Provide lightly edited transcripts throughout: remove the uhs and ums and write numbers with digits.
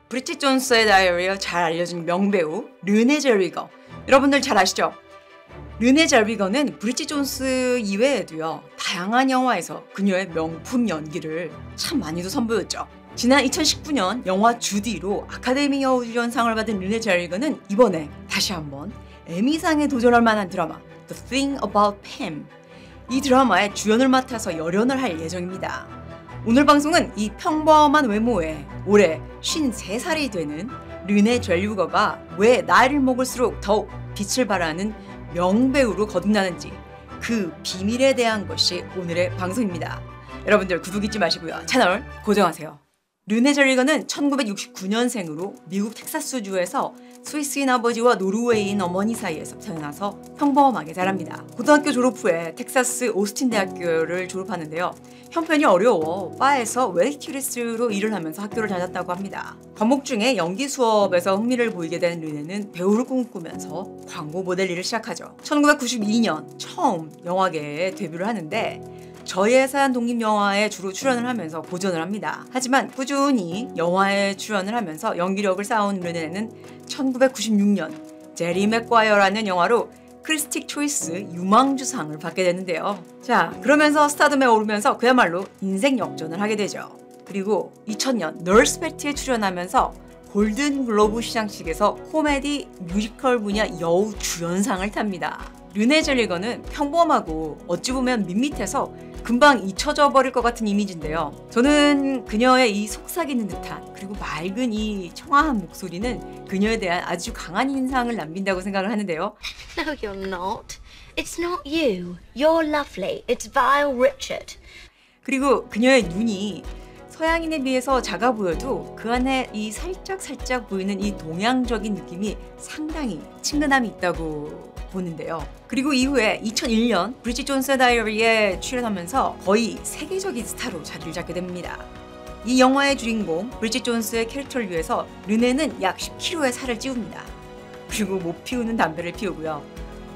브리짓 존스의 다이어리가 잘 알려진 명배우 르네 젤위거. 여러분들 잘 아시죠? 르네 젤위거는 브리짓 존스 이외에도요 다양한 영화에서 그녀의 명품 연기를 참 많이도 선보였죠. 지난 2019년 영화 주디로 아카데미 여우주연상을 받은 르네 젤위거는 이번에 다시 한번 에미상에 도전할 만한 드라마 The Thing About Pam, 이 드라마의 주연을 맡아서 열연을 할 예정입니다. 오늘 방송은 이 평범한 외모에 올해 53살이 되는 르네 젤위거가 왜 나이를 먹을수록 더욱 빛을 발하는 명배우로 거듭나는지 그 비밀에 대한 것이 오늘의 방송입니다. 여러분들 구독 잊지 마시고요. 채널 고정하세요. 르네 젤위거는 1969년생으로 미국 텍사스주에서 스위스인 아버지와 노르웨이인 어머니 사이에서 태어나서 평범하게 자랍니다. 고등학교 졸업 후에 텍사스 오스틴 대학교를 졸업하는데요. 형편이 어려워 바에서 웨이트리스로 일을 하면서 학교를 다녔다고 합니다. 과목 중에 연기 수업에서 흥미를 보이게 된 르네는 배우를 꿈꾸면서 광고 모델 일을 시작하죠. 1992년 처음 영화계에 데뷔를 하는데 저예산 독립영화에 주로 출연을 하면서 고전을 합니다. 하지만 꾸준히 영화에 출연을 하면서 연기력을 쌓아온 르네는 1996년 제리 맥과이어라는 영화로 크리스틱 초이스 유망주상을 받게 되는데요. 자, 그러면서 스타덤에 오르면서 그야말로 인생 역전을 하게 되죠. 그리고 2000년 널스 패티에 출연하면서 골든 글로브 시상식에서 코미디 뮤지컬 분야 여우 주연상을 탑니다. 르네 젤위거는 평범하고 어찌 보면 밋밋해서 금방 잊혀져 버릴 것 같은 이미지인데요. 저는 그녀의 이 속삭이는 듯한 그리고 맑은 이 청아한 목소리는 그녀에 대한 아주 강한 인상을 남긴다고 생각을 하는데요. No, you're not. It's not you. You're lovely. It's Vile Richard. 그리고 그녀의 눈이 서양인에 비해서 작아 보여도 그 안에 이 살짝 보이는 이 동양적인 느낌이 상당히 친근함이 있다고 보는데요. 그리고 이후에 2001년 브리짓 존스의 다이어리에 출연하면서 거의 세계적인 스타로 자리를 잡게 됩니다. 이 영화의 주인공 브리짓 존스의 캐릭터를 위해서 르네는 약 10kg의 살을 찌웁니다. 그리고 못 피우는 담배를 피우고요.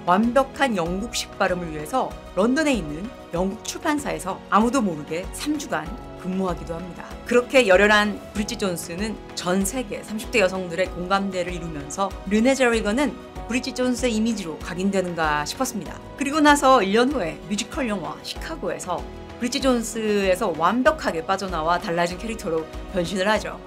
완벽한 영국식 발음을 위해서 런던에 있는 영국 출판사에서 아무도 모르게 3주간 근무하기도 합니다. 그렇게 열혈한 브리짓 존스는 전 세계 30대 여성들의 공감대를 이루면서 르네 젤위거는 브리짓 존스의 이미지로 각인되는가 싶었습니다. 그리고 나서 1년 후에 뮤지컬 영화 시카고에서 브리짓 존스에서 완벽하게 빠져나와 달라진 캐릭터로 변신을 하죠.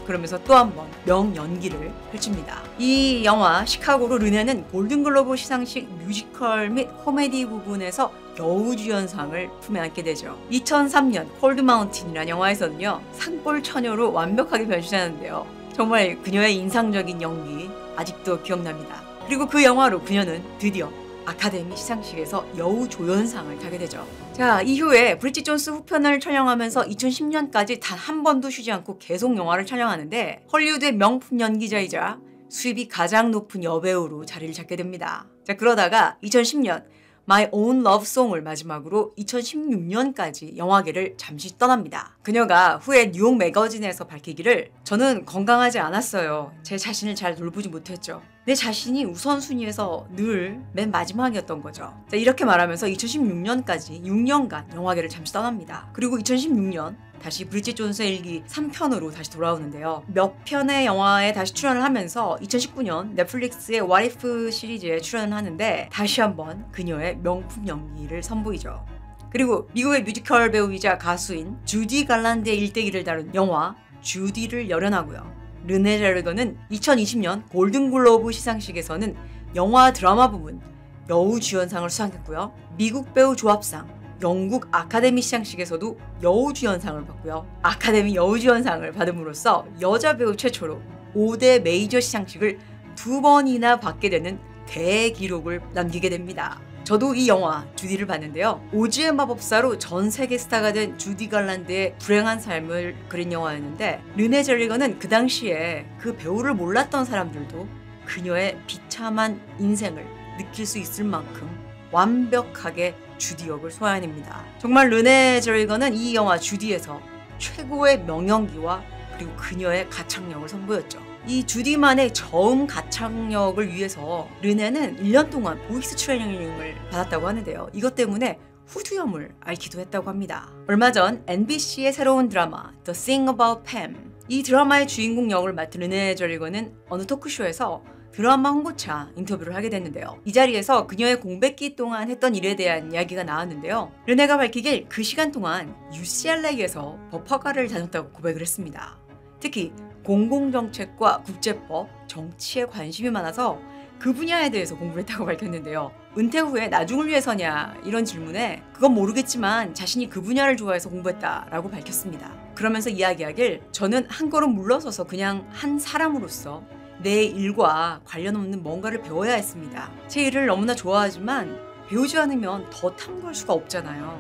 그러면서 또 한 번 명연기를 펼칩니다. 이 영화 시카고로 르네는 골든글로브 시상식 뮤지컬 및 코미디 부분에서 여우주연상을 품에 안게 되죠. 2003년 콜드 마운틴이라는 영화에서는요 산골 처녀로 완벽하게 변신하는데요. 정말 그녀의 인상적인 연기 아직도 기억납니다. 그리고 그 영화로 그녀는 드디어 아카데미 시상식에서 여우조연상을 타게 되죠. 자, 이후에 브리짓 존스 후편을 촬영하면서 2010년까지 단 한 번도 쉬지 않고 계속 영화를 촬영하는데 헐리우드의 명품 연기자이자 수입이 가장 높은 여배우로 자리를 잡게 됩니다. 자, 그러다가 2010년 My Own Love Song을 마지막으로 2016년까지 영화계를 잠시 떠납니다. 그녀가 후에 뉴욕 매거진에서 밝히기를 저는 건강하지 않았어요. 제 자신을 잘 돌보지 못했죠. 내 자신이 우선순위에서 늘 맨 마지막이었던 거죠. 자, 이렇게 말하면서 2016년까지 6년간 영화계를 잠시 떠납니다. 그리고 2016년 다시 브리짓 존스의 일기 3편으로 다시 돌아오는데요. 몇 편의 영화에 다시 출연을 하면서 2019년 넷플릭스의 What If 시리즈에 출연을 하는데 다시 한번 그녀의 명품 연기를 선보이죠. 그리고 미국의 뮤지컬 배우이자 가수인 주디 갈란드의 일대기를 다룬 영화 주디를 열연하고요. 르네 젤위거는 2020년 골든글로브 시상식에서는 영화 드라마 부분 여우주연상을 수상했고요. 미국 배우 조합상 영국 아카데미 시상식에서도 여우주연상을 받고요. 아카데미 여우주연상을 받음으로써 여자 배우 최초로 5대 메이저 시상식을 2번이나 받게 되는 대기록을 남기게 됩니다. 저도 이 영화 주디를 봤는데요. 오즈의 마법사로 전 세계 스타가 된 주디 갈란드의 불행한 삶을 그린 영화였는데 르네 젤위거는 그 당시에 그 배우를 몰랐던 사람들도 그녀의 비참한 인생을 느낄 수 있을 만큼 완벽하게 주디 역을 소화해냅니다. 정말 르네 젤위거는 이 영화 주디에서 최고의 명연기와 그리고 그녀의 가창력을 선보였죠. 이 주디만의 저음 가창력을 위해서 르네는 1년 동안 보이스 트레이닝을 받았다고 하는데요. 이것 때문에 후두염을 앓기도 했다고 합니다. 얼마 전 MBC의 새로운 드라마 The Thing About Pam, 이 드라마의 주인공 역을 맡은 르네 젤리거는 어느 토크쇼에서 드라마 홍보차 인터뷰를 하게 됐는데요. 이 자리에서 그녀의 공백기 동안 했던 일에 대한 이야기가 나왔는데요. 르네가 밝히길 그 시간 동안 UCLA에서 법학과를 다녔다고 고백을 했습니다. 특히 공공정책과 국제법, 정치에 관심이 많아서 그 분야에 대해서 공부를 했다고 밝혔는데요. 은퇴 후에 나중을 위해서냐 이런 질문에 그건 모르겠지만 자신이 그 분야를 좋아해서 공부했다라고 밝혔습니다. 그러면서 이야기하길 저는 한 걸음 물러서서 그냥 한 사람으로서 내 일과 관련 없는 뭔가를 배워야 했습니다. 제 일을 너무나 좋아하지만 배우지 않으면 더 탐구할 수가 없잖아요.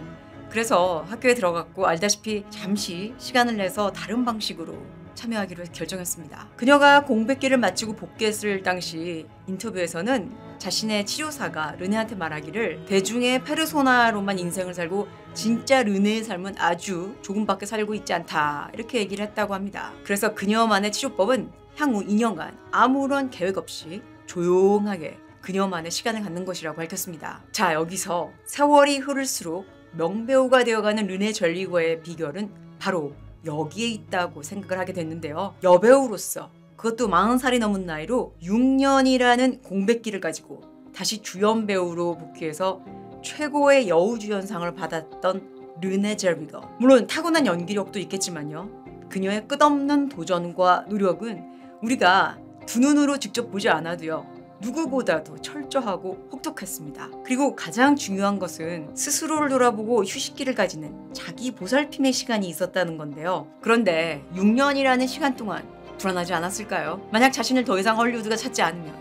그래서 학교에 들어갔고 알다시피 잠시 시간을 내서 다른 방식으로 참여하기로 결정했습니다. 그녀가 공백기를 마치고 복귀했을 당시 인터뷰에서는 자신의 치료사가 르네한테 말하기를 대중의 페르소나로만 인생을 살고 진짜 르네의 삶은 아주 조금밖에 살고 있지 않다 이렇게 얘기를 했다고 합니다. 그래서 그녀만의 치료법은 향후 2년간 아무런 계획 없이 조용하게 그녀만의 시간을 갖는 것이라고 밝혔습니다. 자, 여기서 세월이 흐를수록 명배우가 되어가는 르네 젤리거의 비결은 바로 여기에 있다고 생각을 하게 됐는데요. 여배우로서 그것도 40살이 넘은 나이로 6년이라는 공백기를 가지고 다시 주연 배우로 복귀해서 최고의 여우주연상을 받았던 르네 젤리거. 물론 타고난 연기력도 있겠지만요. 그녀의 끝없는 도전과 노력은 우리가 두 눈으로 직접 보지 않아도요. 누구보다도 철저하고 혹독했습니다. 그리고 가장 중요한 것은 스스로를 돌아보고 휴식기를 가지는 자기 보살핌의 시간이 있었다는 건데요. 그런데 6년이라는 시간 동안 불안하지 않았을까요? 만약 자신을 더 이상 헐리우드가 찾지 않으면,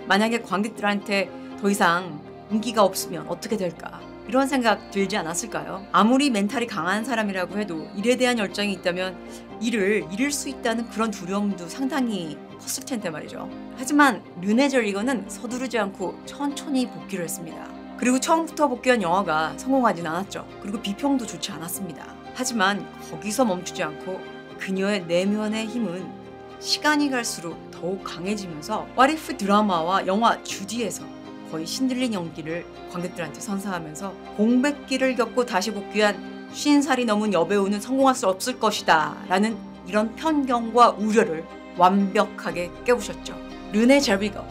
만약에 관객들한테 더 이상 인기가 없으면 어떻게 될까? 이런 생각 들지 않았을까요? 아무리 멘탈이 강한 사람이라고 해도 일에 대한 열정이 있다면 일을 잃을 수 있다는 그런 두려움도 상당히 컸을 텐데 말이죠. 하지만 르네 젤리거는 서두르지 않고 천천히 복귀를 했습니다. 그리고 처음부터 복귀한 영화가 성공하진 않았죠. 그리고 비평도 좋지 않았습니다. 하지만 거기서 멈추지 않고 그녀의 내면의 힘은 시간이 갈수록 더욱 강해지면서 What If 드라마와 영화 주디에서 거의 신들린 연기를 관객들한테 선사하면서 공백기를 겪고 다시 복귀한 50살이 넘은 여배우는 성공할 수 없을 것이다 라는 이런 편견과 우려를 완벽하게 깨부셨죠. 르네 젤리거,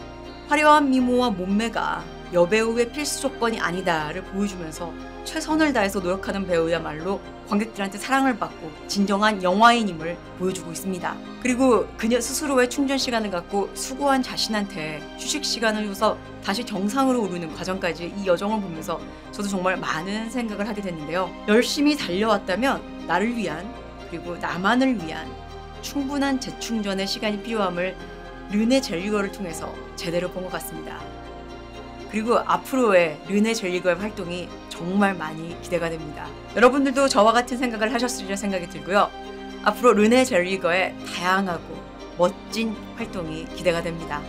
화려한 미모와 몸매가 여배우의 필수 조건이 아니다를 보여주면서 최선을 다해서 노력하는 배우야말로 관객들한테 사랑을 받고 진정한 영화인임을 보여주고 있습니다. 그리고 그녀 스스로의 충전 시간을 갖고 수고한 자신한테 휴식 시간을 줘서 다시 정상으로 오르는 과정까지 이 여정을 보면서 저도 정말 많은 생각을 하게 됐는데요. 열심히 달려왔다면 나를 위한, 그리고 나만을 위한 충분한 재충전의 시간이 필요함을 르네 젤리거를 통해서 제대로 본 것 같습니다. 그리고 앞으로의 르네 젤리거의 활동이 정말 많이 기대가 됩니다. 여러분들도 저와 같은 생각을 하셨으리라 생각이 들고요. 앞으로 르네 젤리거의 다양하고 멋진 활동이 기대가 됩니다.